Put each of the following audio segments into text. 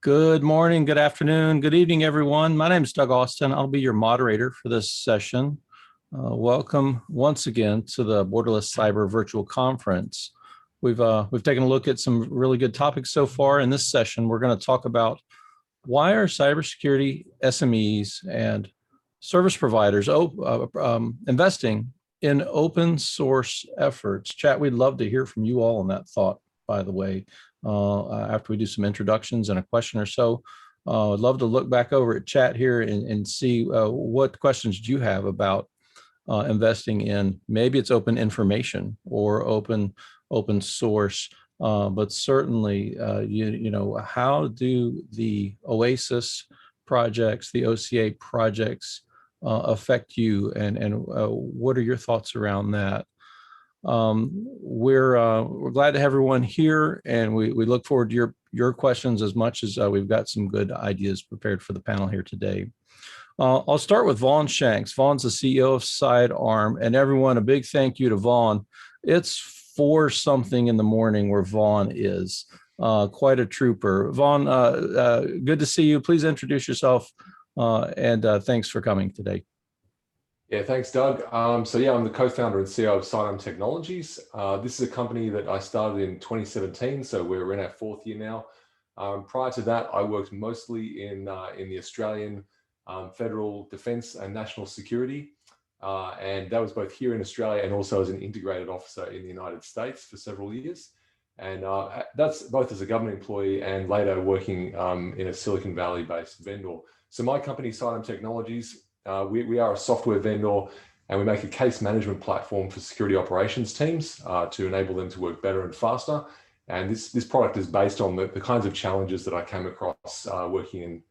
Good morning, good afternoon, good evening, everyone. My name is Doug Austin. I'll be your moderator for this session. Welcome once again to the Borderless Cyber Virtual Conference. We've taken a look at some really good topics so far. In this session, we're going to talk about why are cybersecurity SMEs and service providers investing in open source efforts. Chat, we'd love to hear from you all on that thought, by the way. After we do some introductions and a question or so, I'd love to look back over at chat here and see what questions do you have about investing in, maybe it's open information or open source, but certainly, how do the OASIS projects, the OCA projects affect you, and what are your thoughts around that? We're glad to have everyone here, and we look forward to your questions as much as we've got some good ideas prepared for the panel here today. I'll start with Vaughan Shanks. Vaughan's the CEO of Cydarm, and everyone, a big thank you to Vaughan. It's 4 something in the morning where Vaughan is. Quite a trooper. Vaughan, good to see you. Please introduce yourself, and thanks for coming today. Yeah, thanks, Doug. I'm the co-founder and CEO of Cydarm Technologies. This is a company that I started in 2017, so we're in our 4th year now. Prior to that, I worked mostly in the Australian federal defence and national security, and that was both here in Australia and also as an integrated officer in the United States for several years. And that's both as a government employee and later working in a Silicon Valley-based vendor. So my company, Cydarm Technologies, we are a software vendor, and we make a case management platform for security operations teams to enable them to work better and faster. And this product is based on the kinds of challenges that I came across working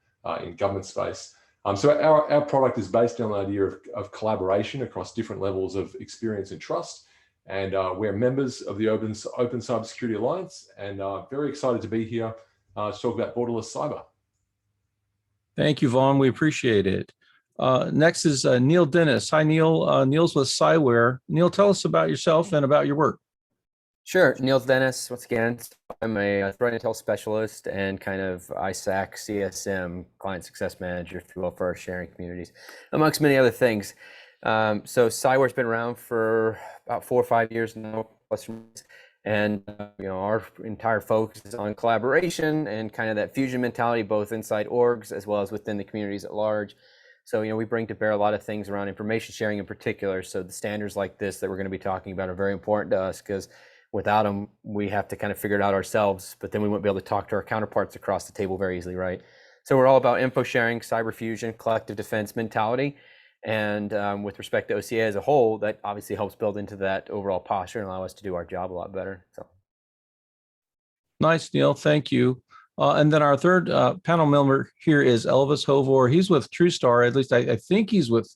in government space. So our product is based on the idea of collaboration across different levels of experience and trust. And we're members of the Open Cybersecurity Alliance, and very excited to be here to talk about borderless cyber. Thank you, Vaughan. We appreciate it. Next is Neal Dennis. Hi, Neal. Neal's with Cyware. Neal, tell us about yourself and about your work. Sure. Neal Dennis, once again, I'm a threat intel specialist and kind of ISAC, CSM, client success manager through for our sharing communities, amongst many other things. So Cyware's been around for about 4 or 5 years now, plus, and our entire focus is on collaboration and kind of that fusion mentality, both inside orgs as well as within the communities at large. So, we bring to bear a lot of things around information sharing in particular. So the standards like this that we're going to be talking about are very important to us, because without them, we have to kind of figure it out ourselves, but then we won't be able to talk to our counterparts across the table very easily, right? So we're all about info sharing, cyber fusion, collective defense mentality. And with respect to OCA as a whole, that obviously helps build into that overall posture and allow us to do our job a lot better. So nice, Neal. Thank you. And then our third panel member here is Elvis Hovor. He's with TruSTAR. At least I think he's with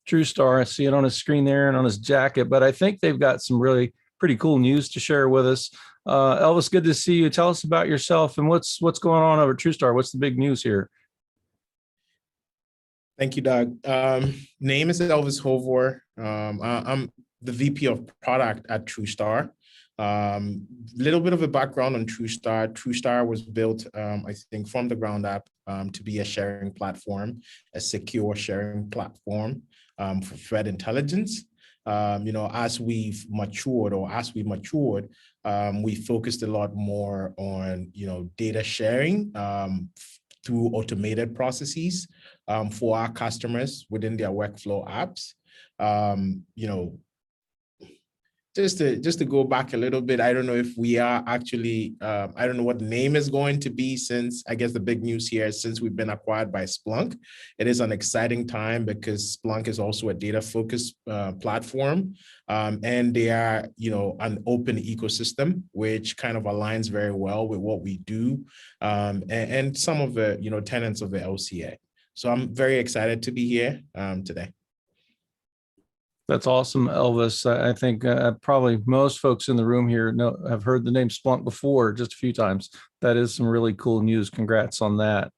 TruSTAR. I see it on his screen there and on his jacket, but I think they've got some really pretty cool news to share with us. Elvis, good to see you. Tell us about yourself and what's going on over at TruSTAR. What's the big news here? Thank you, Doug. Name is Elvis Hovor. I'm the VP of product at TruSTAR. Little bit of a background on TruSTAR. TruSTAR was built, I think, from the ground up to be a sharing platform, a secure sharing platform for threat intelligence. As we matured, we focused a lot more on, data sharing through automated processes for our customers within their workflow apps. Just to go back a little bit, I don't know if we are actually, I don't know what the name is going to be, since I guess the big news here is since we've been acquired by Splunk. It is an exciting time because Splunk is also a data-focused platform, and they are, an open ecosystem, which kind of aligns very well with what we do, and some of the, tenets of the LCA. So I'm very excited to be here today. That's awesome, Elvis. I think probably most folks in the room here have heard the name Splunk before, just a few times. That is some really cool news. Congrats on that.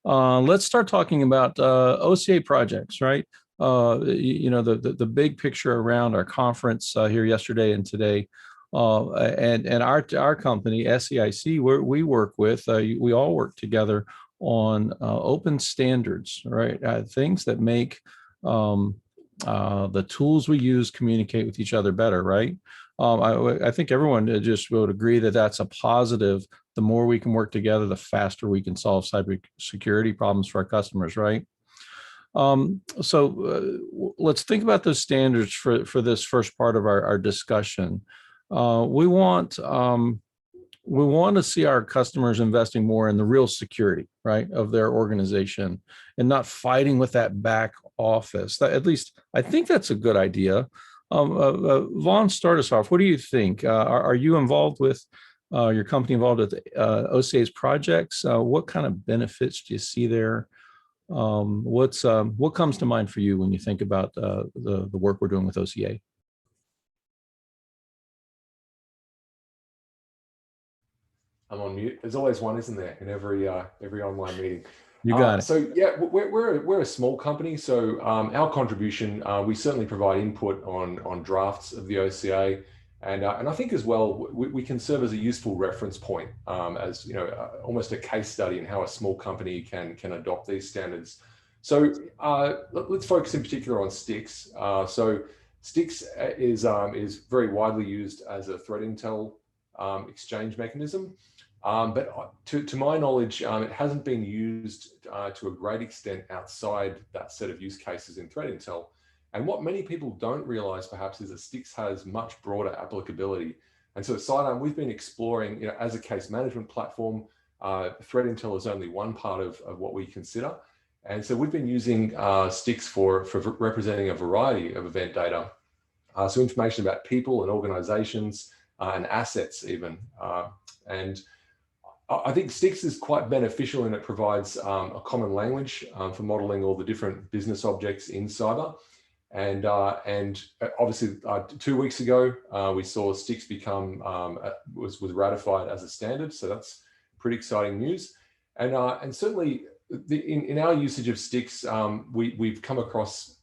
Let's start talking about OCA projects, right? The big picture around our conference here yesterday and today And our company, SAIC, we work with, we all work together on open standards, right? Things that make the tools we use communicate with each other better, right? I think everyone just would agree that that's a positive. The more we can work together, the faster we can solve cybersecurity problems for our customers, right? Let's think about those standards for this first part of our discussion. We want to see our customers investing more in the real security, right, of their organization and not fighting with that back office. At least I think that's a good idea. Vaughan, start us off. What do you think? Are you involved with your company involved with OCA's projects? What kind of benefits do you see there? What comes to mind for you when you think about the work we're doing with OCA? I'm on mute. There's always one, isn't there, in every online meeting. You got it. So yeah, we're a small company. So our contribution, we certainly provide input on drafts of the OCA, and I think as well we can serve as a useful reference point, as almost a case study in how a small company can adopt these standards. So let's focus in particular on STIX. So STIX is very widely used as a threat intel exchange mechanism. But to my knowledge, it hasn't been used to a great extent outside that set of use cases in threat intel. And what many people don't realize perhaps is that STIX has much broader applicability. And so at Cydarm, we've been exploring, as a case management platform, threat intel is only one part of what we consider. And so we've been using STIX for representing a variety of event data. So information about people and organizations and assets even. And I think STIX is quite beneficial in it provides a common language for modeling all the different business objects in cyber. And obviously 2 weeks ago, we saw STIX become, was ratified as a standard. So that's pretty exciting news. And certainly in our usage of STIX, we've come across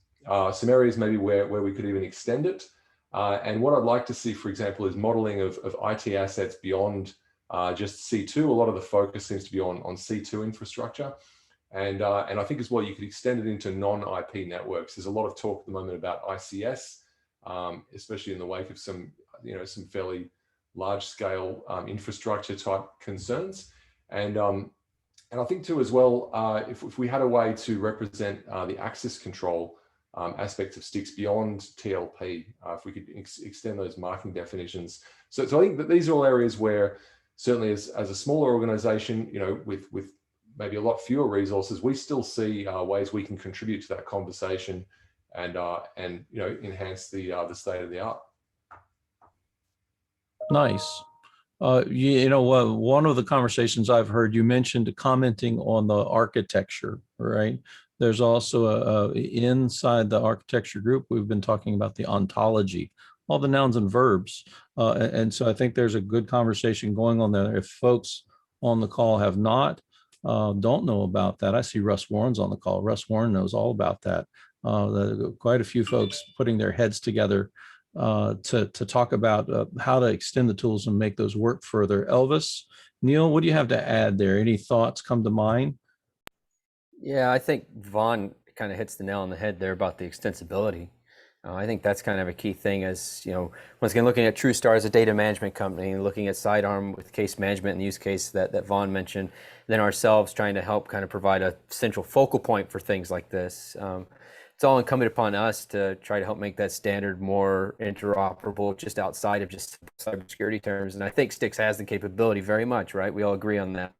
some areas maybe where we could even extend it. And what I'd like to see, for example, is modeling of IT assets beyond just C2. A lot of the focus seems to be on C2 infrastructure. And I think as well, you could extend it into non-IP networks. There's a lot of talk at the moment about ICS, especially in the wake of some fairly large-scale infrastructure type concerns. And I think too as well, if we had a way to represent the access control aspects of STIX beyond TLP, if we could extend those marking definitions. So I think that these are all areas where certainly as a smaller organization, with maybe a lot fewer resources, we still see ways we can contribute to that conversation and enhance the state of the art. Nice. One of the conversations I've heard, you mentioned commenting on the architecture, right? There's also inside the architecture group, we've been talking about the ontology, all the nouns and verbs. And so I think there's a good conversation going on there. If folks on the call have not, don't know about that, I see Russ Warren's on the call. Russ Warren knows all about that. Quite a few folks putting their heads together to talk about how to extend the tools and make those work further. Elvis, Neal, what do you have to add there? Any thoughts come to mind? Yeah, I think Vaughan kind of hits the nail on the head there about the extensibility. I think that's kind of a key thing as, once again, looking at TruSTAR as a data management company, looking at Cydarm with case management and the use case that Vaughan mentioned, then ourselves trying to help kind of provide a central focal point for things like this. It's all incumbent upon us to try to help make that standard more interoperable just outside of just cybersecurity terms. And I think STIX has the capability very much, right? We all agree on that.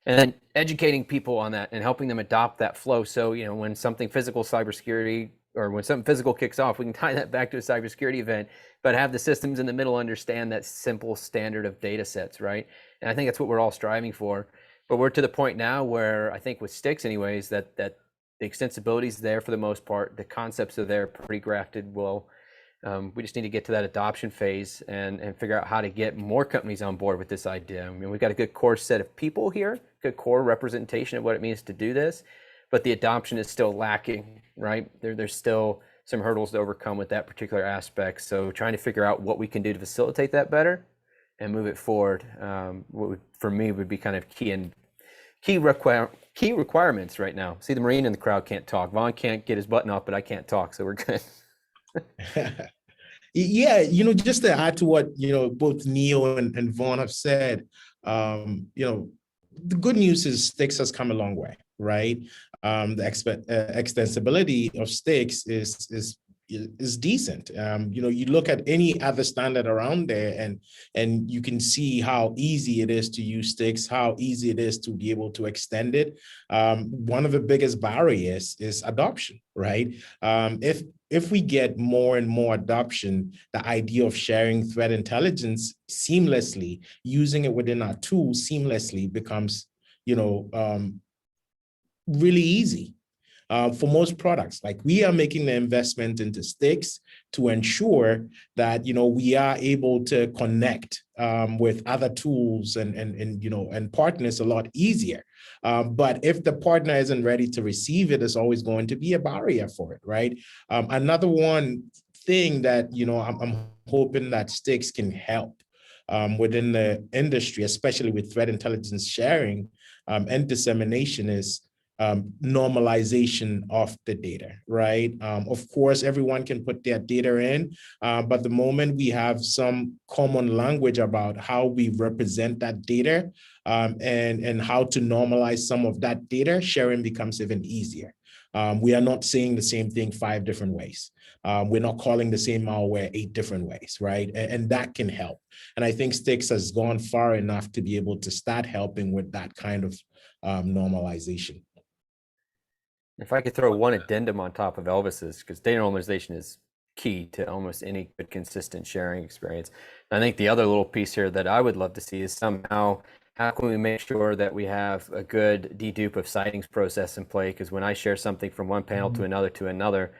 And then educating people on that and helping them adopt that flow. So, when something physical cybersecurity or when something physical kicks off, we can tie that back to a cybersecurity event, but have the systems in the middle understand that simple standard of data sets, right? And I think that's what we're all striving for. But we're to the point now where I think with STIX anyways, that the extensibility is there for the most part. The concepts are there pre-grafted well. We just need to get to that adoption phase and figure out how to get more companies on board with this idea. I mean, we've got a good core set of people here, good core representation of what it means to do this, but the adoption is still lacking, right? There's still some hurdles to overcome with that particular aspect. So trying to figure out what we can do to facilitate that better and move it forward, what would, for me, would be kind of key requirements right now. See, the Marine in the crowd can't talk. Vaughan can't get his button off, but I can't talk, so we're good. Yeah, just to add to what, both Neal and Vaughan have said, the good news is STIX has come a long way, right? The extensibility of STIX is decent. You look at any other standard around there and you can see how easy it is to use STIX, how easy it is to be able to extend it. One of the biggest barriers is adoption, right? If we get more and more adoption, the idea of sharing threat intelligence seamlessly, using it within our tools seamlessly becomes, really easy. For most products, like we are making the investment into STIX to ensure that we are able to connect with other tools and partners a lot easier. But if the partner isn't ready to receive it, there's always going to be a barrier for it, right? Another one thing that I'm hoping that STIX can help within the industry, especially with threat intelligence sharing and dissemination, is normalization of the data, right? Of course, everyone can put their data in, but the moment we have some common language about how we represent that data and how to normalize some of that data, sharing becomes even easier. We are not saying the same thing 5 different ways. We're not calling the same malware 8 different ways, right? And that can help. And I think STIX has gone far enough to be able to start helping with that kind of normalization. If I could throw one addendum on top of Elvis's, because data normalization is key to almost any good consistent sharing experience. And I think the other little piece here that I would love to see is somehow, how can we make sure that we have a good dedupe of sightings process in play? Because when I share something from one panel to another,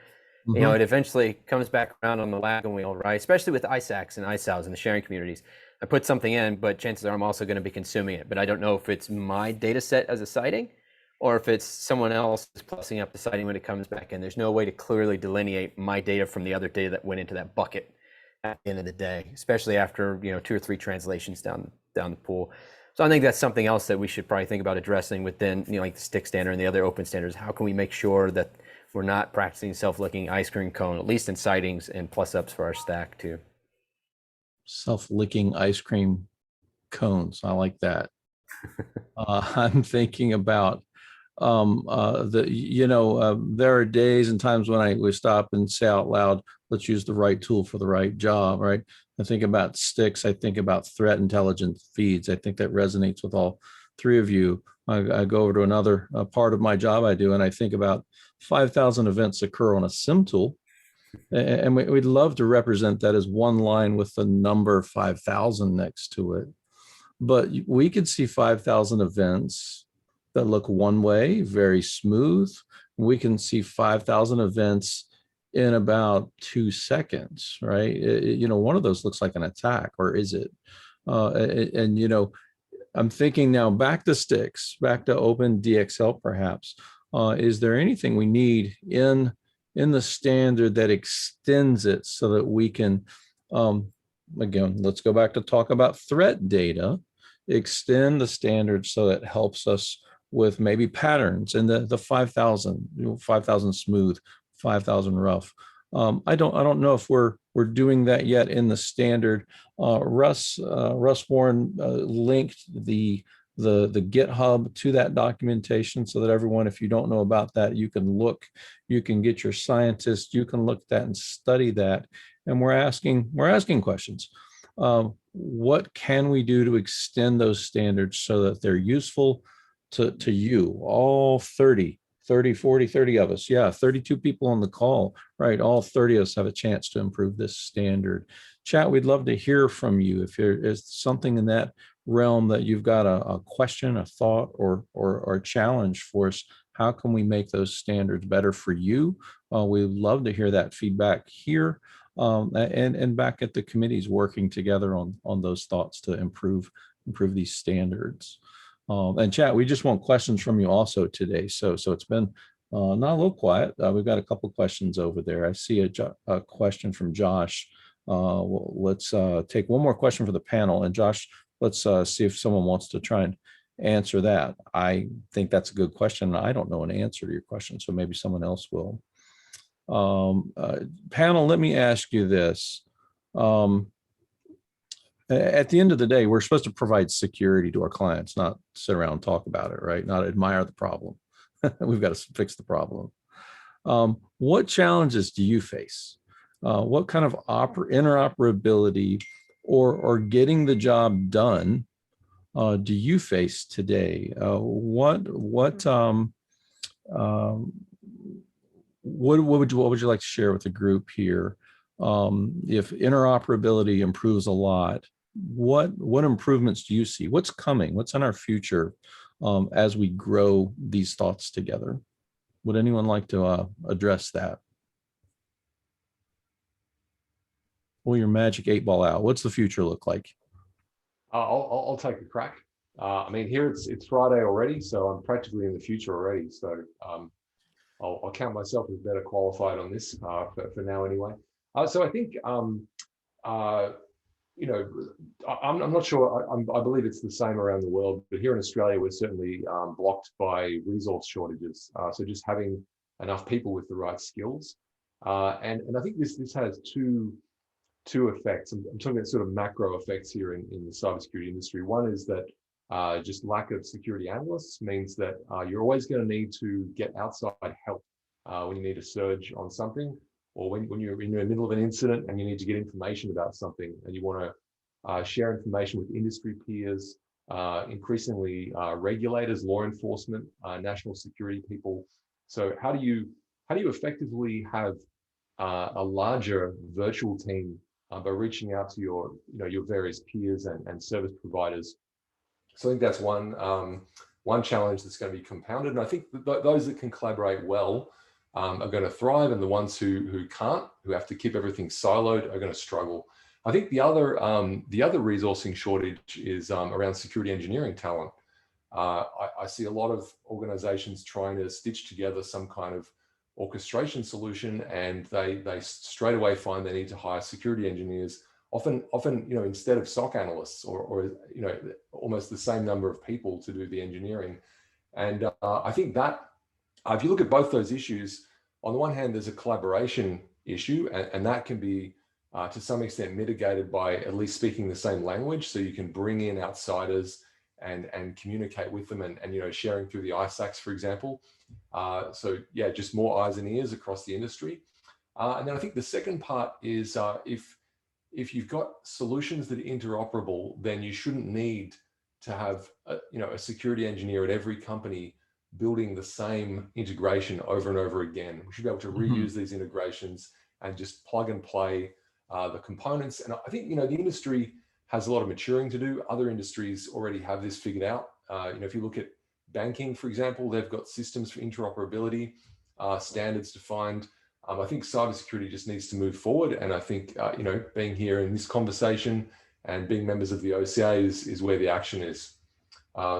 it eventually comes back around on the wagon wheel, right? Especially with ISACs and ISALs in the sharing communities. I put something in, but chances are I'm also going to be consuming it. But I don't know if it's my data set as a sighting or if it's someone else is plussing up the sighting when it comes back in. There's no way to clearly delineate my data from the other data that went into that bucket at the end of the day, especially after 2 or 3 translations down the pool. So I think that's something else that we should probably think about addressing within like the STIX standard and the other open standards. How can we make sure that we're not practicing self-licking ice cream cone, at least in sightings and plus ups for our stack too? Self-licking ice cream cones. I like that. I'm thinking about there are days and times when we stop and say out loud, let's use the right tool for the right job, right? I think about STIX, I think about threat intelligence feeds. I think that resonates with all 3 of you. I go over to another part of my job I do, and I think about 5,000 events occur on a SIM tool. And we'd love to represent that as one line with the number 5,000 next to it. But we could see 5,000 events that look one way, very smooth. We can see 5,000 events in about 2 seconds, right? One of those looks like an attack, or is it? I'm thinking now back to STIX, back to Open DXL perhaps. Is there anything we need in the standard that extends it so that we can, again, let's go back to talk about threat data, extend the standard so that it helps us with maybe patterns and the 5,000, 5,000 smooth, 5,000 rough. I don't know if we're doing that yet in the standard. Russ Warren linked the GitHub to that documentation so that everyone, if you don't know about that, you can get your scientists, you can look at that and study that. And we're asking questions. What can we do to extend those standards so that they're useful to you, all 30 of us. Yeah, 32 people on the call, right? All 30 of us have a chance to improve this standard. Chat, we'd love to hear from you. If there is something in that realm that you've got a question, a thought, or a challenge for us, how can we make those standards better for you? We'd love to hear that feedback here and back at the committees working together on those thoughts to improve these standards. And chat, we just want questions from you also today. So it's been Not a little quiet. We've got a couple questions over there. I see a question from Josh. Well, let's take one more question for the panel. And Josh, let's see if someone wants to try and answer that. I think that's a good question. I don't know an answer to your question, so maybe someone else will. Panel, let me ask you this. At the end of the day, we're supposed to provide security to our clients, not sit around and talk about it, right? Not admire the problem. We've got to fix the problem. What challenges do you face? What kind of interoperability or getting the job done do you face today? What would you like to share with the group here? If interoperability improves a lot, what improvements do you see? What's coming? What's in our future as we grow these thoughts together? Would anyone like to address that? Pull your magic 8-ball out. What's the future look like? I'll take a crack. I mean, here it's Friday already, so I'm practically in the future already. So I'll count myself as better qualified on this for now anyway. So I think, you know, I'm not sure, I believe it's the same around the world, but here in Australia, we're certainly blocked by resource shortages. So just having enough people with the right skills. And I think this has two effects. I'm talking about sort of macro effects here in the cybersecurity industry. One is that just lack of security analysts means that you're always going to need to get outside help when you need a surge on something, or when you're in the middle of an incident and you need to get information about something and you want to share information with industry peers, increasingly regulators, law enforcement, national security people. So how do you effectively have a larger virtual team by reaching out to your various peers and service providers? So I think that's one challenge that's going to be compounded. And I think those that can collaborate well are going to thrive, and the ones who can't, who have to keep everything siloed, are going to struggle. I think the other resourcing shortage is around security engineering talent. I see a lot of organizations trying to stitch together some kind of orchestration solution, and they straight away find they need to hire security engineers, often instead of SOC analysts, or almost the same number of people to do the engineering. And I think that if you look at both those issues, on the one hand, there's a collaboration issue, and that can be to some extent mitigated by at least speaking the same language, so you can bring in outsiders and communicate with them, and sharing through the ISACs, for example. So yeah, just more eyes and ears across the industry. And then I think the second part is if you've got solutions that are interoperable, then you shouldn't need to have a security engineer at every company building the same integration over and over again. We should be able to reuse these integrations and just plug and play the components. And I think the industry has a lot of maturing to do. Other industries already have this figured out. If you look at banking, for example, they've got systems for interoperability, standards defined. I think cybersecurity just needs to move forward. And I think, being here in this conversation and being members of the OCA is where the action is.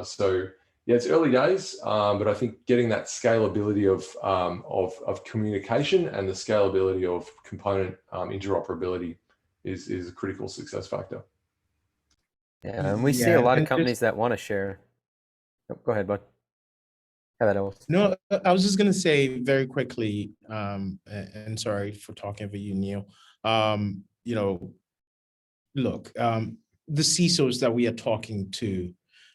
So yeah, it's early days, but I think getting that scalability of communication and the scalability of component interoperability is a critical success factor. Yeah, and we see a lot of companies that want to share. Oh, go ahead, bud. Have that, Elvis. No, I was just going to say very quickly, and sorry for talking over you, Neal. Look, the CISOs that we are talking to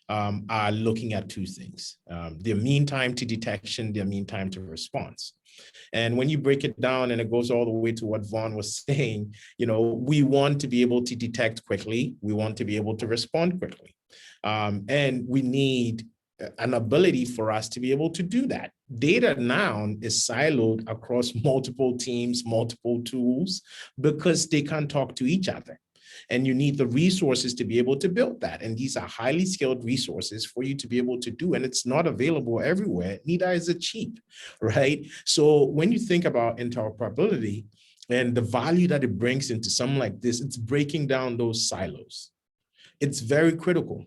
are looking at two things: their mean time to detection, their mean time to response. And when you break it down, and it goes all the way to what Vaughan was saying, we want to be able to detect quickly. We want to be able to respond quickly. And we need an ability for us to be able to do that. Data now is siloed across multiple teams, multiple tools, because they can't talk to each other. And you need the resources to be able to build that. And these are highly skilled resources for you to be able to do. And it's not available everywhere, neither is it cheap, right? So when you think about interoperability and the value that it brings into something like this, it's breaking down those silos. It's very critical.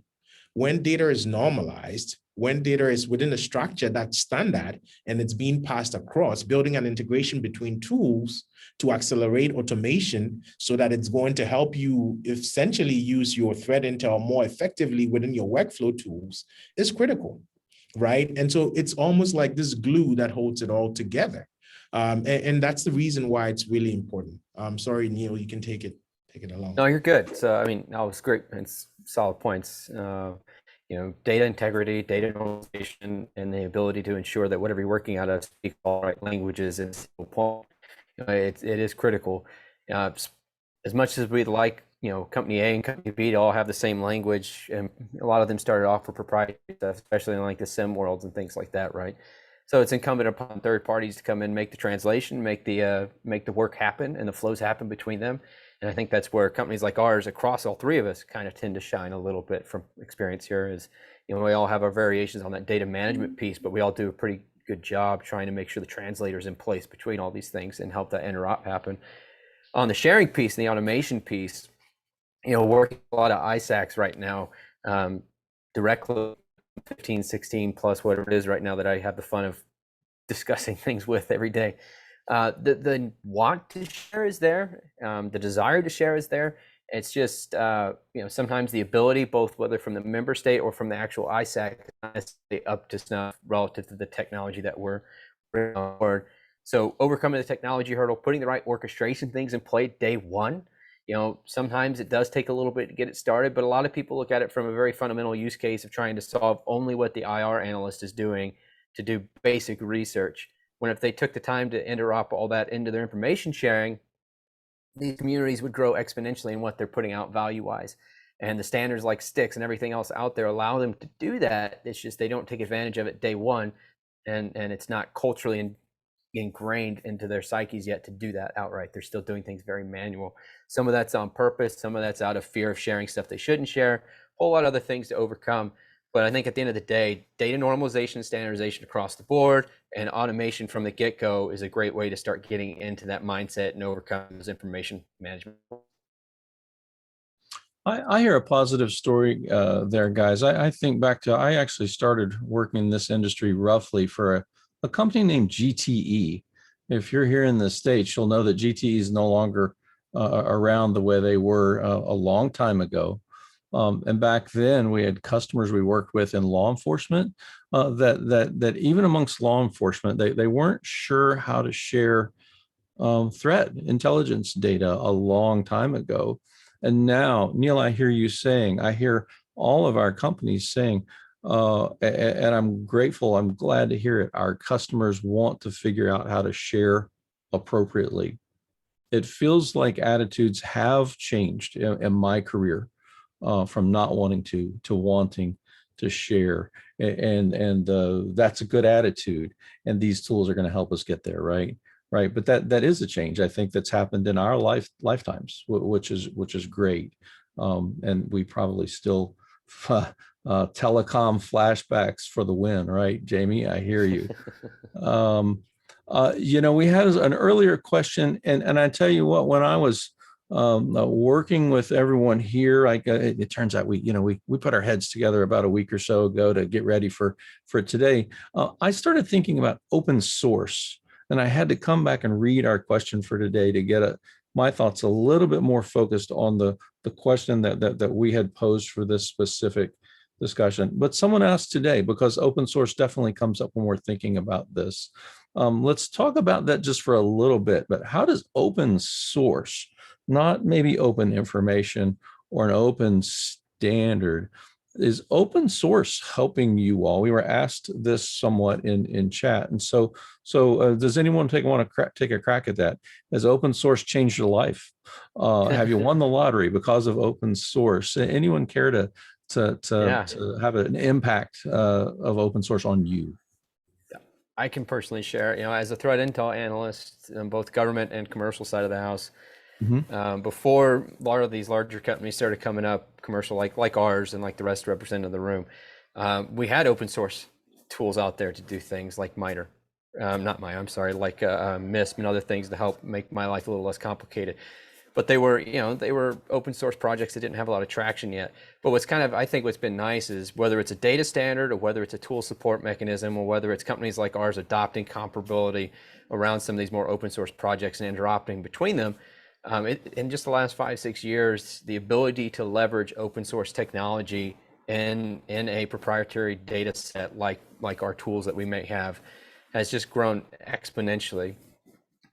When data is normalized, when data is within a structure that's standard and it's being passed across, building an integration between tools to accelerate automation so that it's going to help you essentially use your threat intel more effectively within your workflow tools is critical, right? And so it's almost like this glue that holds it all together. And that's the reason why it's really important. Sorry, Neal, you can take it along. No, you're good. So, I mean, that was great. It's solid points. Data integrity, data normalization, and the ability to ensure that whatever you're working out of speaks all right languages is a single point. It is critical. As much as we'd like, company A and company B to all have the same language, and a lot of them started off with proprietary stuff, especially in like the SIM worlds and things like that, right? So it's incumbent upon third parties to come in, make the translation, make the work happen, and the flows happen between them. And I think that's where companies like ours, across all three of us, kind of tend to shine a little bit from experience here. Is we all have our variations on that data management piece, but we all do a pretty good job trying to make sure the translator's in place between all these things and help that interop happen. On the sharing piece and the automation piece, working a lot of ISACs right now, directly 15, 16 plus whatever it is right now that I have the fun of discussing things with every day. The want to share is there, the desire to share is there. It's just sometimes the ability, both whether from the member state or from the actual ISAC, is not up to snuff relative to the technology that we're bringing on board. So overcoming the technology hurdle, putting the right orchestration things in play day one. Sometimes it does take a little bit to get it started, but a lot of people look at it from a very fundamental use case of trying to solve only what the IR analyst is doing to do basic research. When if they took the time to interop all that into their information sharing, these communities would grow exponentially in what they're putting out value-wise. And the standards like sticks and everything else out there allow them to do that. It's just they don't take advantage of it day one, and it's not culturally ingrained into their psyches yet to do that outright. They're still doing things very manual. Some of that's on purpose, some of that's out of fear of sharing stuff they shouldn't share, a whole lot of other things to overcome. But I think at the end of the day, data normalization and standardization across the board and automation from the get-go is a great way to start getting into that mindset and overcome those information management. I hear a positive story there, guys. I think back to, I actually started working in this industry roughly for a company named GTE. If you're here in the States, you'll know that GTE is no longer around the way they were a long time ago. And back then we had customers we worked with in law enforcement that even amongst law enforcement, they weren't sure how to share threat intelligence data a long time ago. And now, Neal, I hear you saying, I hear all of our companies saying, and I'm grateful, I'm glad to hear it, our customers want to figure out how to share appropriately. It feels like attitudes have changed in my career. From not wanting to wanting to share, and that's a good attitude, and these tools are going to help us get there, right? But that is a change, I think, that's happened in our lifetimes, which is great, and we probably still telecom flashbacks for the win, right, Jamie? I hear you. We had an earlier question, and I tell you what, when I was working with everyone here, it turns out we put our heads together about a week or so ago to get ready for today. I started thinking about open source, and I had to come back and read our question for today to get my thoughts a little bit more focused on the question that we had posed for this specific discussion. But someone asked today, because open source definitely comes up when we're thinking about this. Let's talk about that just for a little bit. But how does open source, not maybe open information or an open standard, is open source helping you all? We were asked this somewhat in chat. And so does anyone want to take a crack at that? Has open source changed your life? Have you won the lottery because of open source? Anyone care to have an impact of open source on you? I can personally share, as a threat intel analyst on both government and commercial side of the house, before a lot of these larger companies started coming up, commercial like ours and like the rest represented in the room, we had open source tools out there to do things like MITRE, like MISP and other things to help make my life a little less complicated. but they were, they were open source projects that didn't have a lot of traction yet. But what's kind of, I think what's been nice is whether it's a data standard or whether it's a tool support mechanism or whether it's companies like ours adopting comparability around some of these more open source projects and interoperating between them. In just the last 5-6 years, the ability to leverage open source technology in a proprietary data set like our tools that we may have has just grown exponentially.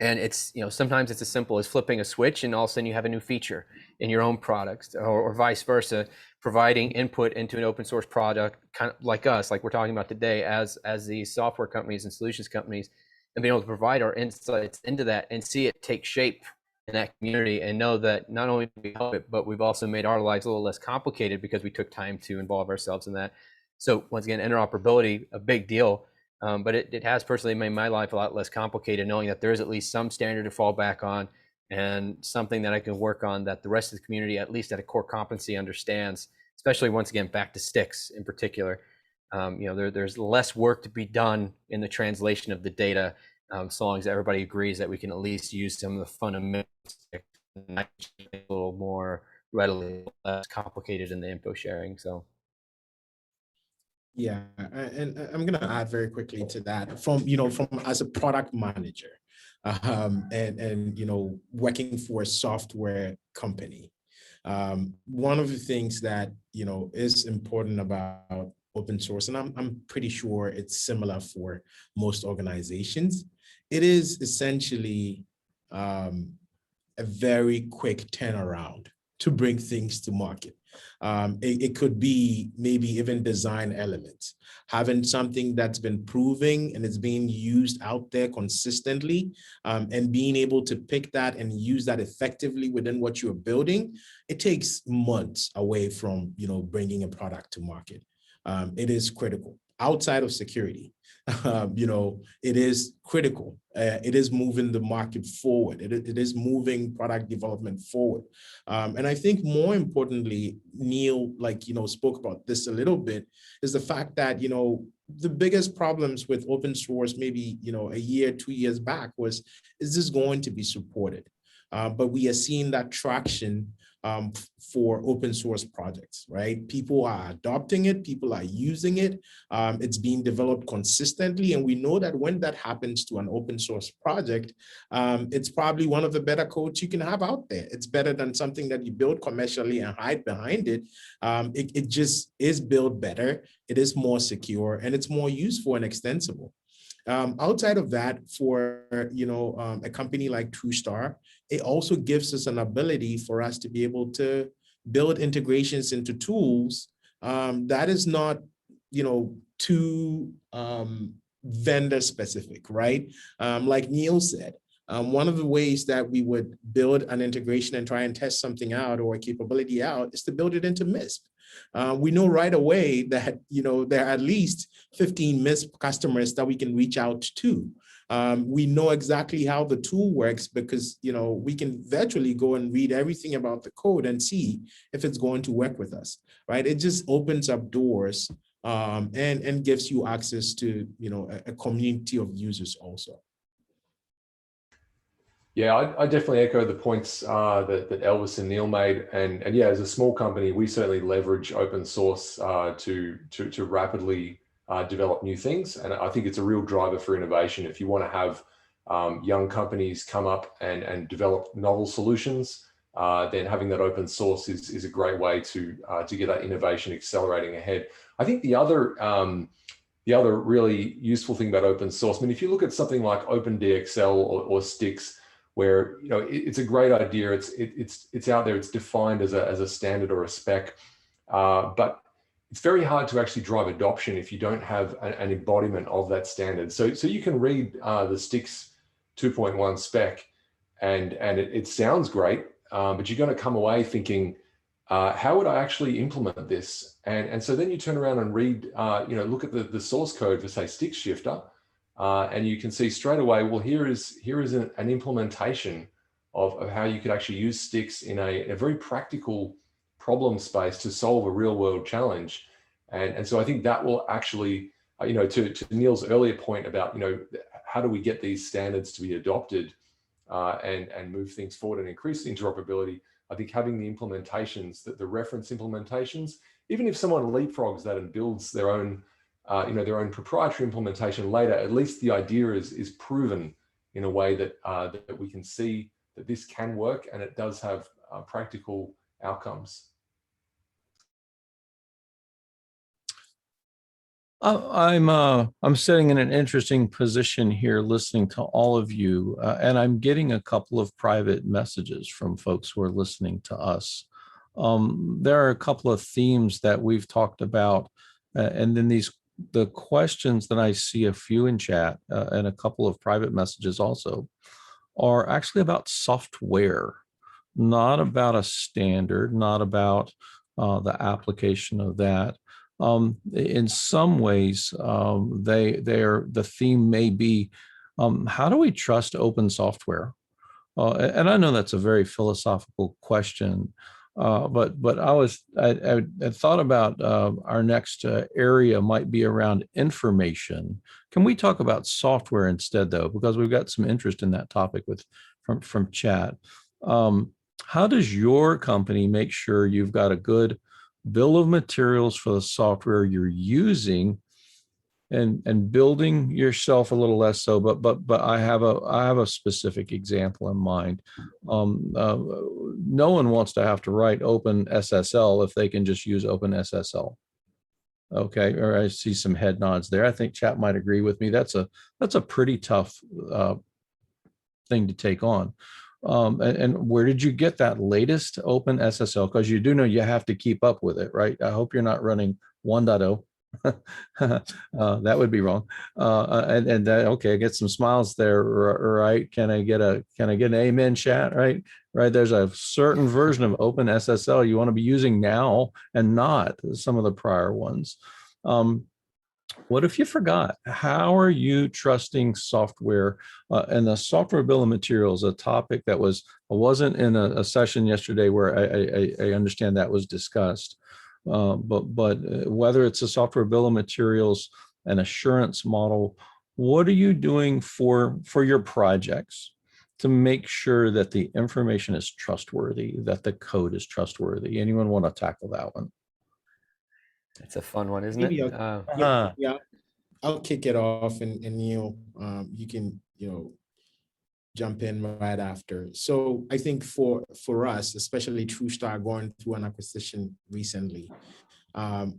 And it's, sometimes it's as simple as flipping a switch and all of a sudden you have a new feature in your own products, or vice versa, providing input into an open source product, kind of like us, like we're talking about today, as these software companies and solutions companies, and being able to provide our insights into that and see it take shape in that community, and know that not only do we help it, but we've also made our lives a little less complicated because we took time to involve ourselves in that. So once again, interoperability, a big deal. But it has personally made my life a lot less complicated, knowing that there is at least some standard to fall back on and something that I can work on that the rest of the community, at least at a core competency, understands, especially once again, back to sticks in particular. There's less work to be done in the translation of the data, so long as everybody agrees that we can at least use some of the fundamentals a little more readily, less complicated in the info sharing. So. Yeah, and I'm gonna add very quickly to that from as a product manager, and working for a software company. One of the things that is important about open source, and I'm pretty sure it's similar for most organizations, it is essentially a very quick turnaround to bring things to market. It could be maybe even design elements, having something that's been proving and it's being used out there consistently, and being able to pick that and use that effectively within what you're building. It takes months away from bringing a product to market. It is critical. Outside of security, it is critical. It is moving the market forward. It is moving product development forward. And I think more importantly, Neal, spoke about this a little bit, is the fact that, the biggest problems with open source, maybe, a year, 2 years back was, is this going to be supported? But we are seeing that traction for open source projects, right? People are adopting it, people are using it, it's being developed consistently. And we know that when that happens to an open source project, it's probably one of the better codes you can have out there. It's better than something that you build commercially and hide behind it. It just is built better, it is more secure, and it's more useful and extensible. Outside of that, for a company like TruSTAR, it also gives us an ability for us to be able to build integrations into tools that is not too vendor specific, right? Like Neal said, one of the ways that we would build an integration and try and test something out or a capability out is to build it into MISP. We know right away that there are at least 15 MISP customers that we can reach out to. We know exactly how the tool works because we can virtually go and read everything about the code and see if it's going to work with us, right? It just opens up doors and gives you access to a community of users also. Yeah, I definitely echo the points that Elvis and Neal made, and yeah, as a small company, we certainly leverage open source to rapidly develop new things, and I think it's a real driver for innovation. If you want to have young companies come up and develop novel solutions, then having that open source is a great way to get that innovation accelerating ahead. I think the other really useful thing about open source, I mean, if you look at something like OpenDXL or Stix, where it's a great idea, it's out there, it's defined as a standard or a spec, but it's very hard to actually drive adoption if you don't have an embodiment of that standard. So you can read the Stix 2.1 spec and it sounds great, but you're going to come away thinking, how would I actually implement this? And so then you turn around and read, look at the source code for, say, Stix Shifter, and you can see straight away, well, here is an implementation of how you could actually use Stix in a very practical problem space to solve a real world challenge. And so I think that will actually, to Neal's earlier point about, how do we get these standards to be adopted? and move things forward and increase interoperability. I think having the implementations, the reference implementations, even if someone leapfrogs that and builds their own, their own proprietary implementation later, at least the idea is proven in a way that that we can see that this can work and it does have practical outcomes. I'm sitting in an interesting position here listening to all of you, and I'm getting a couple of private messages from folks who are listening to us. There are a couple of themes that we've talked about, and then the questions that I see a few in chat and a couple of private messages also are actually about software, not about a standard, not about the application of that. In some ways, the theme may be, how do we trust open software? And I know that's a very philosophical question, but I thought about our next area might be around information. Can we talk about software instead, though, because we've got some interest in that topic from chat. How does your company make sure you've got a good bill of materials for the software you're using, and building yourself a little less so, but I have a specific example in mind. No one wants to have to write Open SSL if they can just use Open SSL. Okay, or I see some head nods there. I think chat might agree with me. That's a pretty tough thing to take on. And where did you get that latest Open SSL? Because you do know you have to keep up with it, right? I hope you're not running 1.0. That would be wrong. Okay, I get some smiles there, right? Can I get an amen chat, right? There's a certain version of Open SSL you want to be using now and not some of the prior ones. What if you forgot? How are you trusting software? And the software bill of materials, a topic that wasn't in a session yesterday where I understand that was discussed. But whether it's a software bill of materials, an assurance model, what are you doing for your projects to make sure that the information is trustworthy, that the code is trustworthy? Anyone want to tackle that one? It's a fun one, isn't Maybe it? yeah, I'll kick it off, and Neal, you can jump in right after. So I think for us, especially TruSTAR going through an acquisition recently,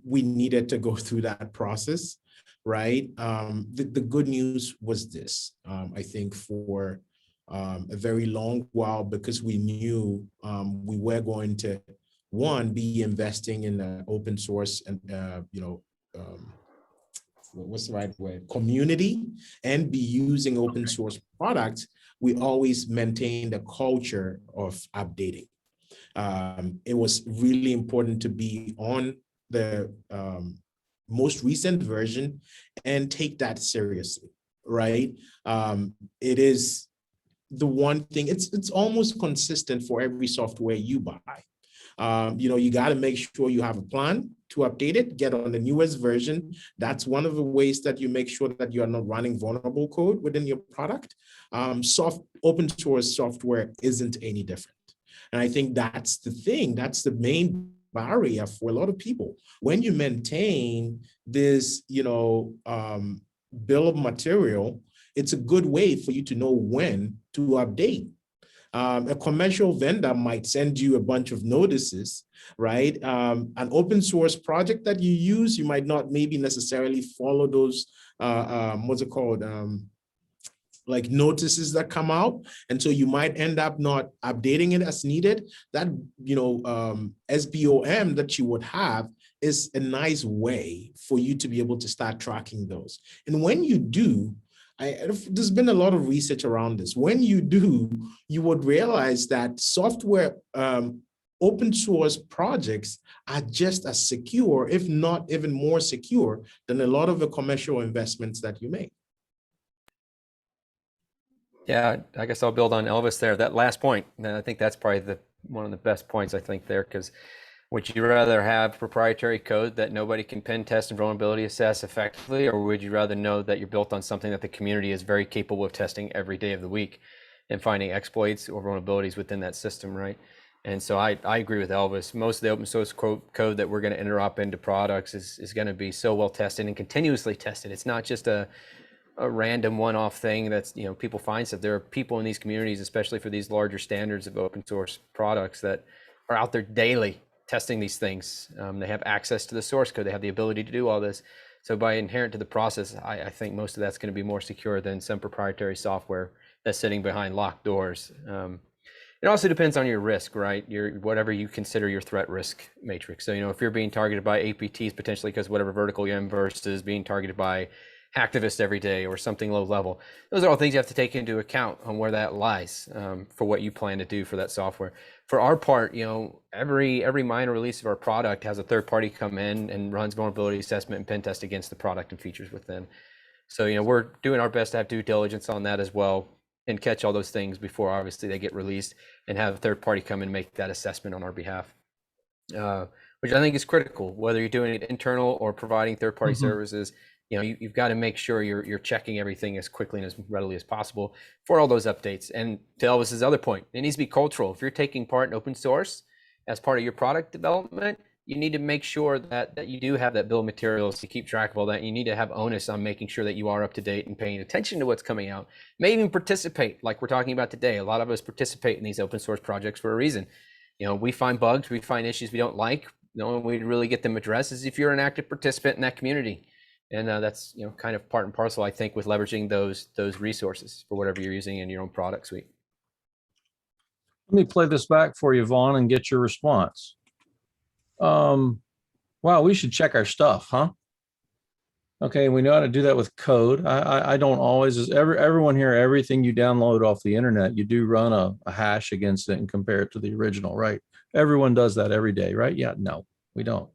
we needed to go through that process, right? The good news was this, I think for a very long while, because we knew we were going to, one, be investing in the open source and, what's the right word, community, and be using open source products, we always maintained a culture of updating. It was really important to be on the most recent version and take that seriously, right? It is the one thing, it's almost consistent for every software you buy. You got to make sure you have a plan to update it, get on the newest version. That's one of the ways that you make sure that you are not running vulnerable code within your product. Open source software isn't any different. And I think that's the thing, that's the main barrier for a lot of people. When you maintain this, bill of material, it's a good way for you to know when to update. A commercial vendor might send you a bunch of notices, right? An open source project that you use, you might not maybe necessarily follow those, what's it called? Like notices that come out. And so you might end up not updating it as needed. That, SBOM that you would have is a nice way for you to be able to start tracking those. And when you do, there's been a lot of research around this. When you do, you would realize that software, open source projects are just as secure, if not even more secure, than a lot of the commercial investments that you make. Yeah, I guess I'll build on Elvis there. That last point, and I think that's probably one of the best points I think there, because would you rather have proprietary code that nobody can pen test and vulnerability assess effectively, or would you rather know that you're built on something that the community is very capable of testing every day of the week? and finding exploits or vulnerabilities within that system, right? And so I agree with Elvis. Most of the open source code that we're going to interop into products is going to be so well tested and continuously tested. It's not just a random one-off thing that's, you know, people find stuff. There are people in these communities, especially for these larger standards of open source products, that are out there daily testing these things. They have access to the source code. They have the ability to do all this. So by inherent to the process, I think most of that's going to be more secure than some proprietary software that's sitting behind locked doors. It also depends on your risk, right? Whatever you consider your threat risk matrix. So, you know, if you're being targeted by APTs potentially because whatever vertical you're in versus being targeted by hacktivists every day or something low level, those are all things you have to take into account on where that lies for what you plan to do for that software. For our part, you know, every minor release of our product has a third party come in and runs vulnerability assessment and pen test against the product and features within. So, you know, we're doing our best to have due diligence on that as well and catch all those things before obviously they get released, and have a third party come and make that assessment on our behalf, which I think is critical, whether you're doing it internal or providing third party services. You know, you've got to make sure you're checking everything as quickly and as readily as possible for all those updates. And to Elvis's other point, it needs to be cultural. If you're taking part in open source as part of your product development, you need to make sure that you do have that bill of materials to keep track of all that. You need to have onus on making sure that you are up to date and paying attention to what's coming out. May even participate, like we're talking about today. A lot of us participate in these open source projects for a reason. You know, we find bugs, we find issues we don't like. The only way to really get them addressed is if you're an active participant in that community. And that's, you know, kind of part and parcel, I think, with leveraging those resources for whatever you're using in your own product suite. Let me play this back for you, Vaughan, and get your response. Wow, we should check our stuff, huh? Okay, we know how to do that with code. I don't always, everyone here, everything you download off the internet, you do run a hash against it and compare it to the original, right? Everyone does that every day, right? Yeah, no, we don't.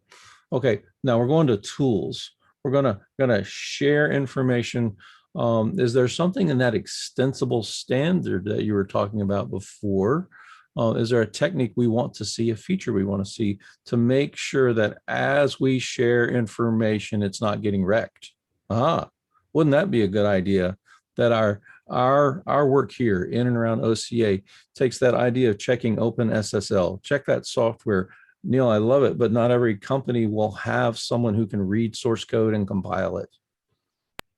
Okay, now we're going to tools. We're gonna share information. Is there something in that extensible standard that you were talking about before? Is there a technique we want to see, a feature we want to see, to make sure that as we share information, it's not getting wrecked? Wouldn't that be a good idea? That our work here in and around OCA takes that idea of checking Open SSL, check that software. Neal, I love it, but not every company will have someone who can read source code and compile it.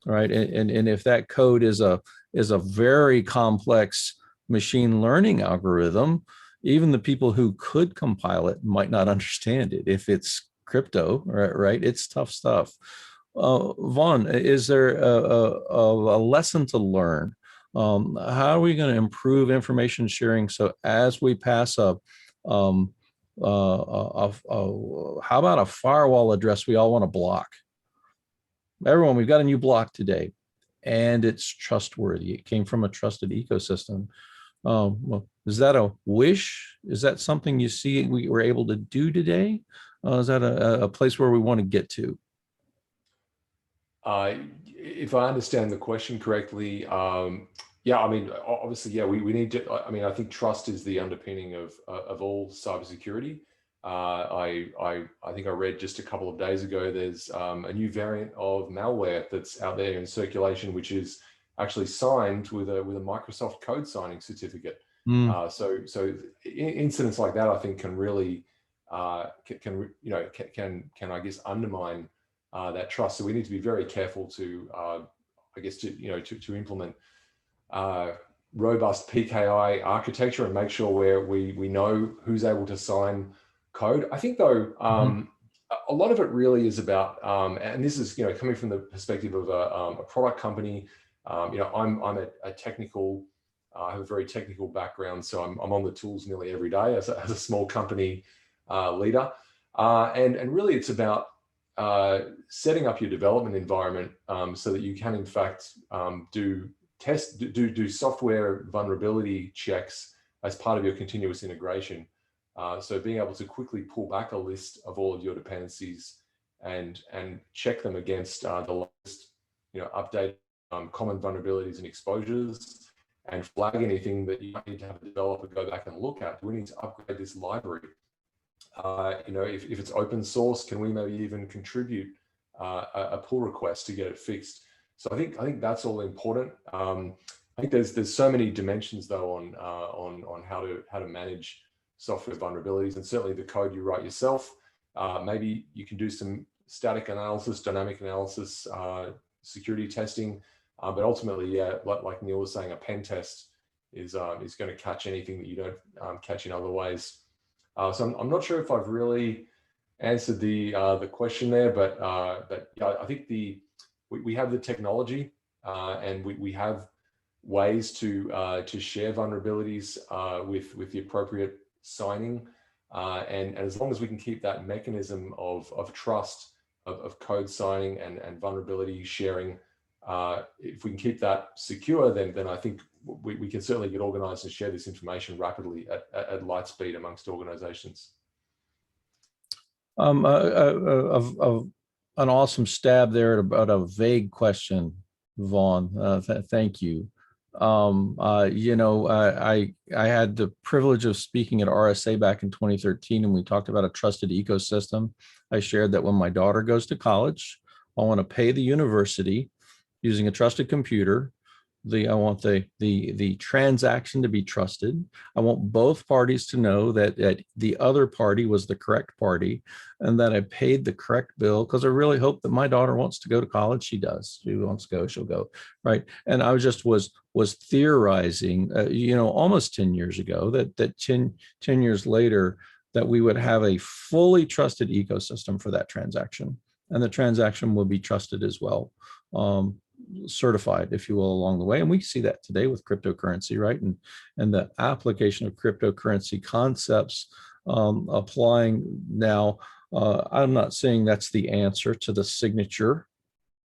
All right, and if that code is a very complex machine learning algorithm, even the people who could compile it might not understand it. If it's crypto, right? It's tough stuff. Vaughan, is there a lesson to learn? How are we going to improve information sharing so as we pass how about a firewall address we all want to block? Everyone, we've got a new block today, and it's trustworthy. It came from a trusted ecosystem. Well, is that a wish? Is that something you see we were able to do today? Is that a place where we want to get to? If I understand the question correctly, yeah, I mean, obviously, yeah, we need to, I mean, I think trust is the underpinning of all cybersecurity. I think I read just a couple of days ago, there's a new variant of malware that's out there in circulation, which is actually signed with a Microsoft code signing certificate. So incidents like that, I think, can really can I guess undermine that trust. So we need to be very careful to I guess to implement robust PKI architecture and make sure we know who's able to sign code. I think though a lot of it really is about and this is coming from the perspective of a product company. I'm a technical, I have a very technical background, so I'm on the tools nearly every day as a small company leader, and really it's about setting up your development environment so that you can in fact do software vulnerability checks as part of your continuous integration. So being able to quickly pull back a list of all of your dependencies and check them against the latest updated common vulnerabilities and exposures, and flag anything that you need to have a developer go back and look at. Do we need to upgrade this library? If it's open source, can we maybe even contribute a pull request to get it fixed? So I think that's all important. I think there's so many dimensions though on how to manage software vulnerabilities, and certainly the code you write yourself. Maybe you can do some static analysis, dynamic analysis, security testing, but ultimately, yeah, like Neal was saying, a pen test is going to catch anything that you don't catch in other ways. So I'm not sure if I've really answered the question there, but yeah, I think we have the technology and we have ways to share vulnerabilities with the appropriate signing, and as long as we can keep that mechanism of trust of code signing and vulnerability sharing, if we can keep that secure, then I think we can certainly get organized and share this information rapidly at light speed amongst organizations. An awesome stab there about a vague question, Vaughan. Thank you. You know, I had the privilege of speaking at RSA back in 2013, and we talked about a trusted ecosystem. I shared that when my daughter goes to college, I want to pay the university using a trusted computer. I want the transaction to be trusted. I want both parties to know that the other party was the correct party and that I paid the correct bill, because I really hope that my daughter wants to go to college. She does. She wants to go, she'll go, right? And I was theorizing, you know, almost 10 years ago that 10 years later that we would have a fully trusted ecosystem for that transaction, and the transaction will be trusted as well. Certified, if you will, along the way. And we see that today with cryptocurrency, right? And the application of cryptocurrency concepts applying now. I'm not saying that's the answer to the signature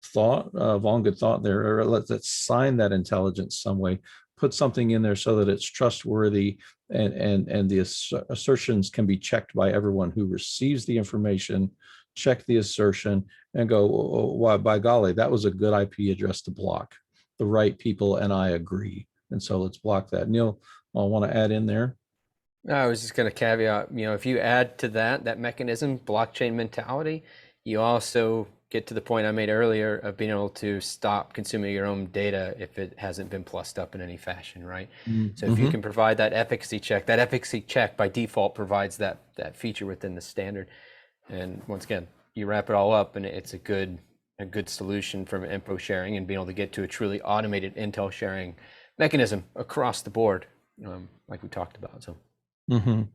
thought. Vaughan, good thought there. Let's sign that intelligence some way, put something in there so that it's trustworthy, and the assertions can be checked by everyone who receives the information. Check the assertion and go, oh, why, by golly, that was a good IP address to block the right people, and I agree. And so let's block that. Neal, I want to add in there. I was just going to caveat, you know, if you add to that mechanism, blockchain mentality, you also get to the point I made earlier of being able to stop consuming your own data if it hasn't been plussed up in any fashion, right? So if you can provide that efficacy check by default provides that feature within the standard. And once again, you wrap it all up, and it's a good solution from info sharing and being able to get to a truly automated intel sharing mechanism across the board, like we talked about. So, you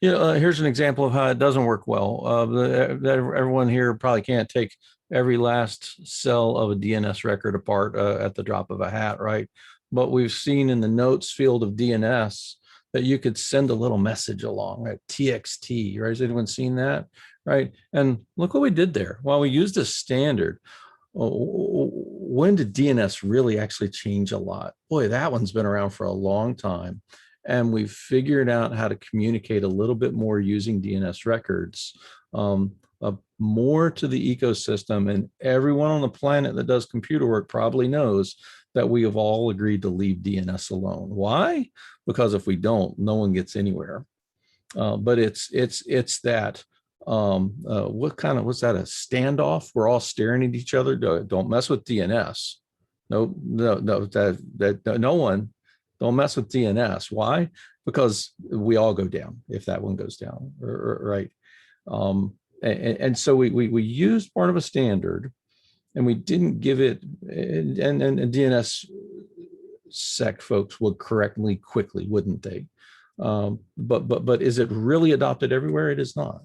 know, here's an example of how it doesn't work well. Everyone here probably can't take every last cell of a DNS record apart at the drop of a hat, right? But we've seen in the notes field of DNS that you could send a little message along, right? TXT, right? Has anyone seen that? Right. And look what we did there. While we used a standard, when did DNS really actually change a lot? Boy, that one's been around for a long time. And we've figured out how to communicate a little bit more using DNS records, more to the ecosystem. And everyone on the planet that does computer work probably knows that we have all agreed to leave DNS alone. Why? Because if we don't, no one gets anywhere. But it's that. Was that, a standoff? We're all staring at each other. Don't mess with DNS. No, no one. Don't mess with DNS. Why? Because we all go down if that one goes down, right? And so we used part of a standard, and we didn't give it. And DNS sec folks would correct me quickly, wouldn't they? But is it really adopted everywhere? It is not.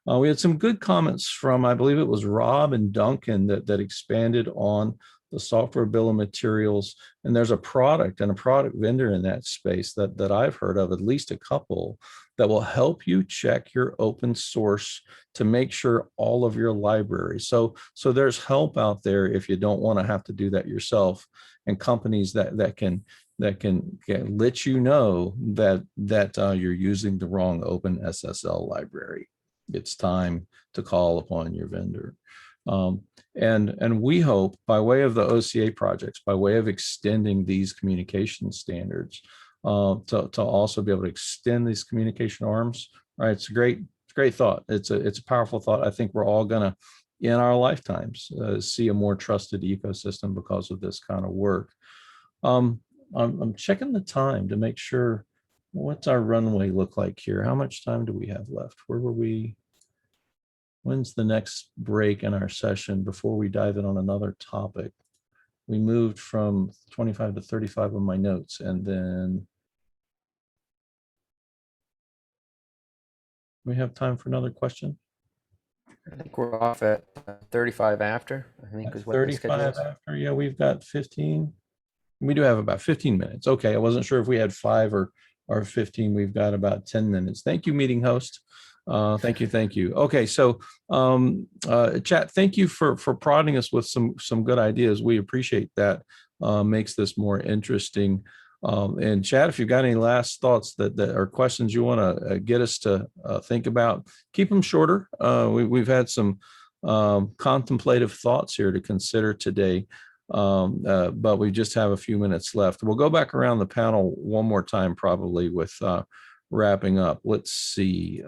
We had some good comments from, I believe it was Rob and Duncan, that expanded on the software bill of materials. And there's a product and a product vendor in that space that I've heard of, at least a couple, that will help you check your open source to make sure all of your library. So there's help out there if you don't want to have to do that yourself, and companies that can let you know that you're using the wrong open SSL library. It's time to call upon your vendor. And we hope, by way of the OCA projects, by way of extending these communication standards, to also be able to extend these communication arms, right? It's a great thought. It's a powerful thought. I think we're all gonna, in our lifetimes, see a more trusted ecosystem because of this kind of work. I'm checking the time to make sure. What's our runway look like here? How much time do we have left? Where were we? When's the next break in our session before we dive in on another topic? We moved from 25 to 35 on my notes, and then we have time for another question. I think we're off at 35 after, I think is what the schedule 35 is. after, yeah, we've got 15. We do have about 15 minutes. Okay, I wasn't sure if we had 5 or 15. We've got about 10 minutes. Thank you, meeting host. Thank you. Okay, so chat, thank you for prodding us with some good ideas. We appreciate that. Makes this more interesting. And chat, if you've got any last thoughts that are questions you want to get us to think about, keep them shorter. We've had some contemplative thoughts here to consider today. But we just have a few minutes left. We'll go back around the panel one more time, probably with wrapping up. Let's see.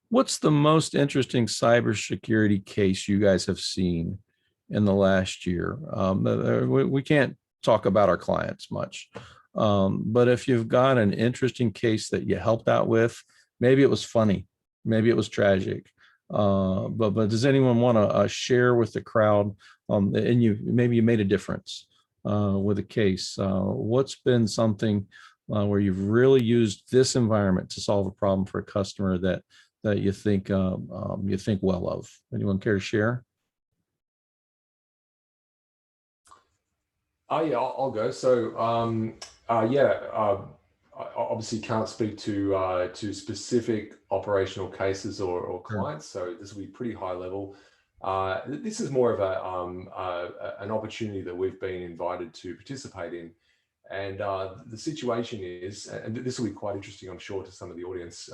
What's the most interesting cybersecurity case you guys have seen in the last year? We can't talk about our clients much, but if you've got an interesting case that you helped out with, maybe it was funny, maybe it was tragic. But does anyone want to share with the crowd, and maybe you made a difference with a case? What's been something where you've really used this environment to solve a problem for a customer that you think well of? Anyone care to share? Yeah, I'll go. So I obviously can't speak to specific operational cases or clients, so this will be pretty high level. This is more of an opportunity that we've been invited to participate in, and the situation is, and this will be quite interesting, I'm sure, to some of the audience.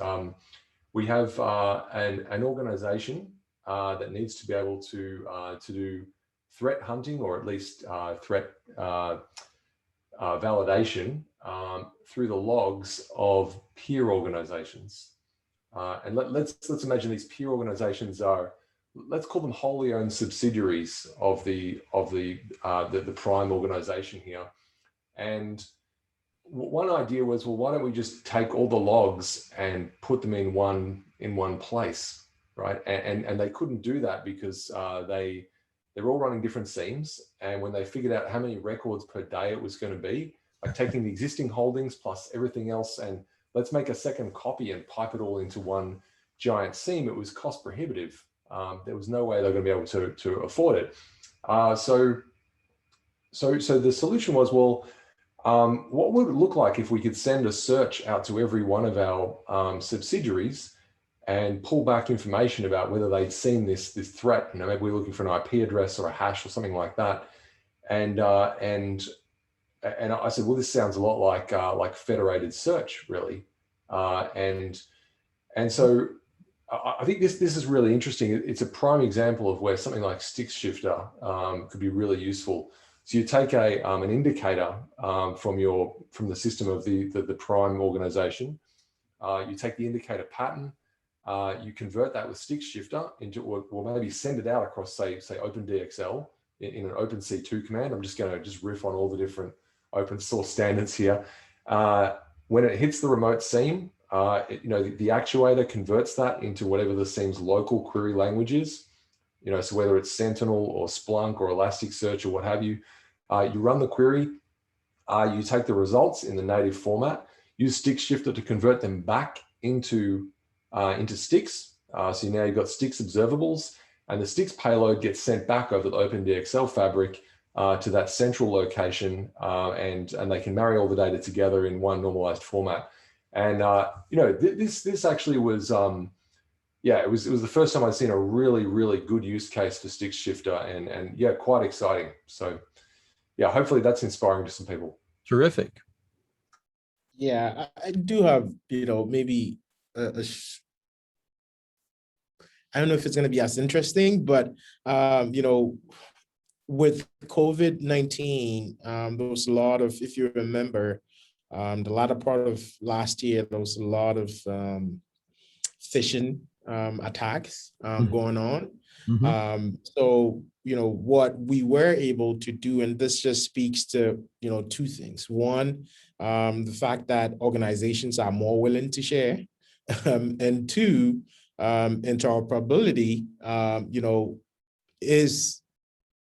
We have an organization that needs to be able to do threat hunting, or at least threat validation through the logs of peer organizations. And let's imagine these peer organizations are, let's call them wholly owned subsidiaries of the prime organization here. And one idea was, well, why don't we just take all the logs and put them in one place, right? And they couldn't do that because they're all running different seams. And when they figured out how many records per day it was going to be, like taking the existing holdings plus everything else, and let's make a second copy and pipe it all into one giant seam, it was cost prohibitive. There was no way they were going to be able to afford it. So the solution was, well, what would it look like if we could send a search out to every one of our subsidiaries and pull back information about whether they'd seen this threat? You know, maybe we're looking for an IP address or a hash or something like that. And I said, well, this sounds a lot like federated search, really. And so I think this is really interesting. It's a prime example of where something like Stick Shifter could be really useful. So you take an indicator from the system of the prime organization. You take the indicator pattern. You convert that with Stick Shifter into, or maybe send it out across, say OpenDXL in an OpenC2 command. I'm just going to riff on all the different open source standards here. When it hits the remote seam, the actuator converts that into whatever the seam's local query language is. So whether it's Sentinel or Splunk or Elasticsearch or what have you, you run the query. You take the results in the native format. Use Stick Shifter to convert them back into sticks. So now you've got sticks observables, and the sticks payload gets sent back over the OpenDXL fabric to that central location, and they can marry all the data together in one normalized format. And this actually was, it was the first time I'd seen a really, really good use case for Stick Shifter, and yeah, quite exciting. So yeah, hopefully that's inspiring to some people. Terrific. Yeah, I do have, maybe I don't know if it's going to be as interesting, but, with COVID-19, there was a lot of, if you remember, the latter part of last year, there was a lot of phishing attacks Mhm. going on. Mhm. So, what we were able to do, and this just speaks to, two things. One, the fact that organizations are more willing to share. And two, interoperability, is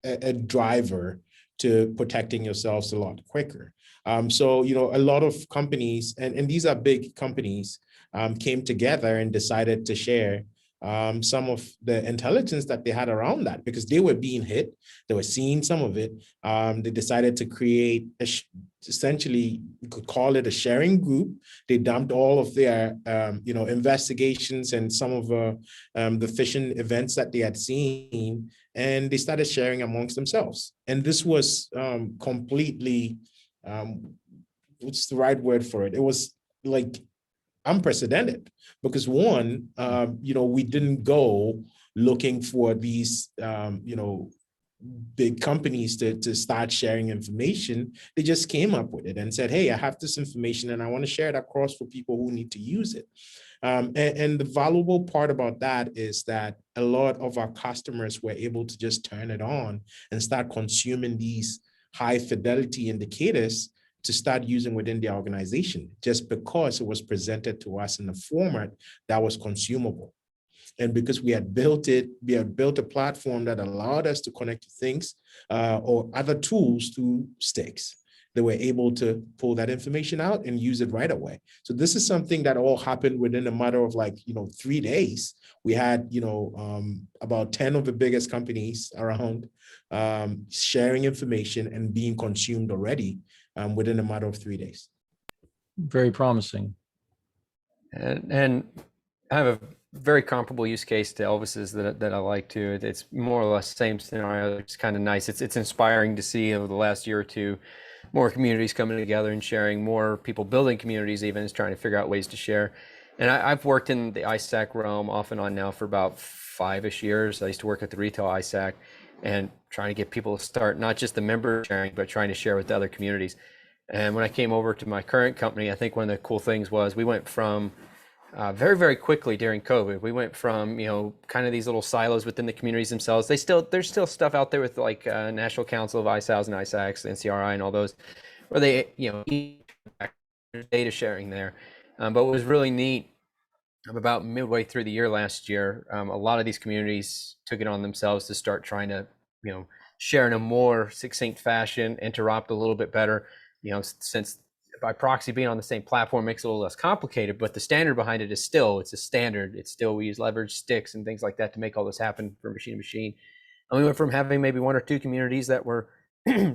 a driver to protecting yourselves a lot quicker. So, a lot of companies, and these are big companies, came together and decided to share some of the intelligence that they had around that because they were being hit. They were seeing some of it. They decided to create essentially, you could call it a sharing group. They dumped all of their, investigations and some of the phishing events that they had seen, and they started sharing amongst themselves. And this was completely, what's the right word for it? It was like unprecedented because one, we didn't go looking for these, big companies to start sharing information. They just came up with it and said, hey, I have this information and I want to share it across for people who need to use it. And the valuable part about that is that a lot of our customers were able to just turn it on and start consuming these high fidelity indicators to start using within the organization, just because it was presented to us in a format that was consumable. And because we had built a platform that allowed us to connect to things or other tools to sticks. They were able to pull that information out and use it right away. So this is something that all happened within a matter of 3 days. We had, about 10 of the biggest companies around sharing information and being consumed already within a matter of 3 days. Very promising. And I have a very comparable use case to Elvis's that I like too. It's more or less same scenario. It's kind of nice. It's inspiring to see over the last year or two, more communities coming together and sharing, more people building communities even is trying to figure out ways to share. And I've worked in the ISAC realm off and on now for about 5-ish years. I used to work at the retail ISAC and trying to get people to start not just the member sharing, but trying to share with the other communities. And when I came over to my current company, I think one of the cool things was we went from very, very quickly during COVID, we went from, kind of these little silos within the communities themselves. There's still stuff out there with like National Council of ISALs and ISACs, NCRI and all those, where they, data sharing there. But what was really neat about midway through the year last year, a lot of these communities took it on themselves to start trying to, share in a more succinct fashion, interrupt a little bit better, since by proxy being on the same platform makes it a little less complicated, but the standard behind it is it's a standard. It's still, we use leverage sticks and things like that to make all this happen from machine to machine. And we went from having maybe 1 or 2 communities that were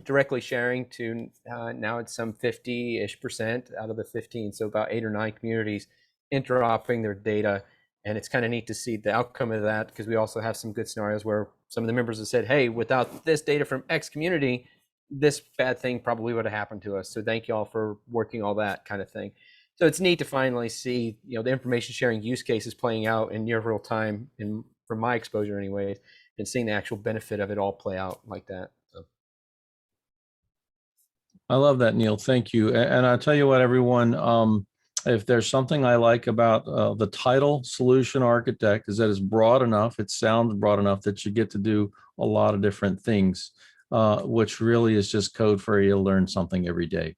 directly sharing to now it's some 50-ish% out of the 15. So about 8 or 9 communities interoperating their data. And it's kind of neat to see the outcome of that, because we also have some good scenarios where some of the members have said, hey, without this data from X community, this bad thing probably would have happened to us. So thank you all for working all that kind of thing. So it's neat to finally see, the information sharing use cases playing out in near real time, and from my exposure anyways, and seeing the actual benefit of it all play out like that. So. I love that, Neal. Thank you. And I'll tell you what, everyone, if there's something I like about the title solution architect, is that it's broad enough, it sounds broad enough that you get to do a lot of different things, which really is just code for you to learn something every day.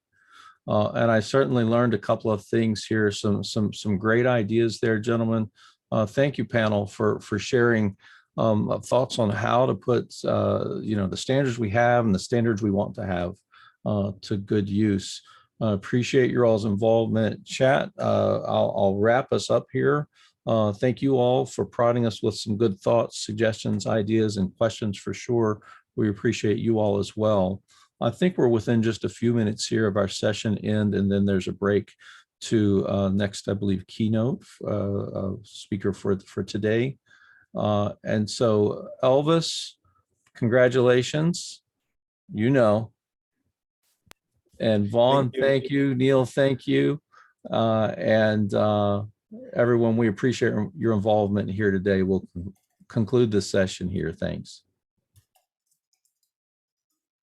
And I certainly learned a couple of things here, some great ideas there, gentlemen. Thank you, panel, for sharing thoughts on how to put the standards we have and the standards we want to have to good use. Appreciate your all's involvement. Chat, I'll wrap us up here. Thank you all for providing us with some good thoughts, suggestions, ideas, and questions for sure. We appreciate you all as well. I think we're within just a few minutes here of our session end, and then there's a break to next, I believe, keynote speaker for today. And so, Elvis, congratulations. And Vaughan, thank you. Neal, thank you. And everyone, we appreciate your involvement here today. We'll conclude this session here. Thanks.